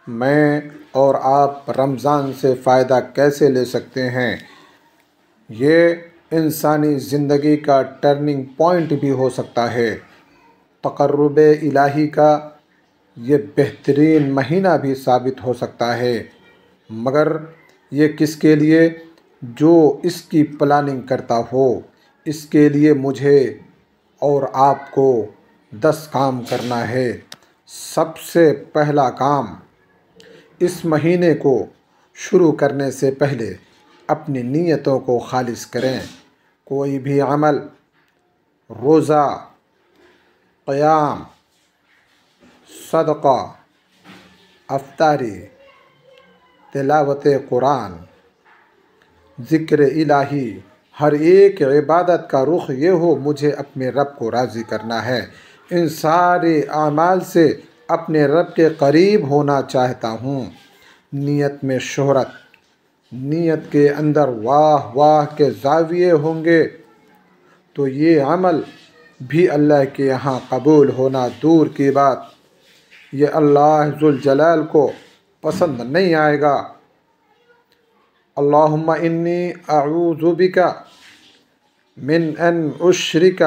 میں اور آپ رمضان سے فائدہ کیسے لے سکتے ہیں؟ یہ انسانی زندگی کا ٹرننگ پوائنٹ بھی ہو سکتا ہے، تقرب الہی کا یہ بہترین مہینہ بھی ثابت ہو سکتا ہے، مگر یہ کس کے لیے؟ جو اس کی پلاننگ کرتا ہو۔ اس کے لیے مجھے اور آپ کو 10 کام کرنا ہے۔ سب سے پہلا کام، اس مہینے کو شروع کرنے سے پہلے اپنی نیتوں کو خالص کریں۔ کوئی بھی عمل، روزہ، قیام، صدقہ، افطاری، تلاوت قرآن، ذکر الہی، ہر ایک عبادت کا رخ یہ ہو مجھے اپنے رب کو راضی کرنا ہے۔ ان سارے اعمال سے اپنے رب کے قریب ہونا چاہتا ہوں۔ نیت میں شہرت، نیت کے اندر واہ واہ کے زاویے ہوں گے تو یہ عمل بھی اللہ کے یہاں قبول ہونا دور کی بات، یہ اللہ ذوالجلال کو پسند نہیں آئے گا۔ اللہم انی اعوذ بک من ان اشرک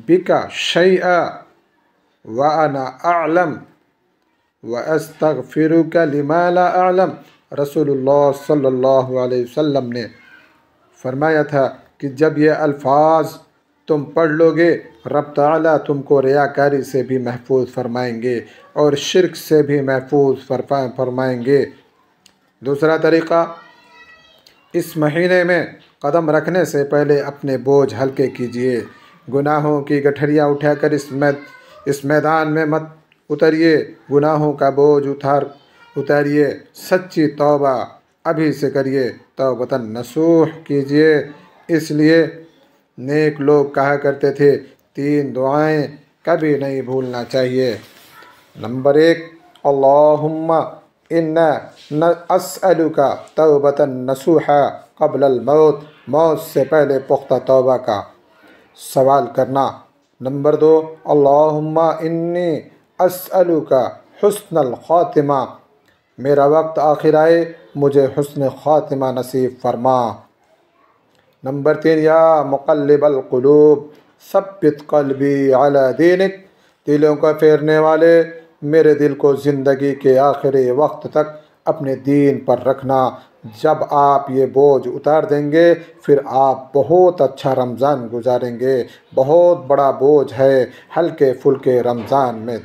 بک شیئا وانا اعلم واستغفرک لما لا اعلم۔ رسول اللہ صلی اللہ علیہ وسلم نے فرمایا تھا کہ جب یہ الفاظ تم پڑھ لو گے، رب تعالیٰ تم کو ریاکاری سے بھی محفوظ فرمائیں گے اور شرک سے بھی محفوظ فرمائیں گے۔ دوسرا طریقہ، اس مہینے میں قدم رکھنے سے پہلے اپنے بوجھ ہلکے کیجئے۔ گناہوں کی گٹھریاں اٹھا کر اس میدان میں مت اتریے، گناہوں کا بوجھ اتاریے، سچی توبہ ابھی سے کریے، توبۃ نصوح کیجئے۔ اس لیے نیک لوگ کہا کرتے تھے 3 دعائیں کبھی نہیں بھولنا چاہیے۔ نمبر 1، اللہم انا اسألک توبۃ نصوحا قبل الموت، موت سے پہلے پختہ توبہ کا سوال کرنا۔ نمبر 2، اللہم انی اسألک حسن الخاتمہ، میرا وقت آخر آئے مجھے حسن خاتمہ نصیب فرما۔ نمبر 3، یا مقلب القلوب ثبت قلبی علی دینک، دلوں کو پھیرنے والے میرے دل کو زندگی کے آخری وقت تک اپنے دین پر رکھنا۔ جب آپ یہ بوجھ اتار دیں گے پھر آپ بہت اچھا رمضان گزاریں گے۔ بہت بڑا بوجھ ہے ہلکے پھلکے رمضان میں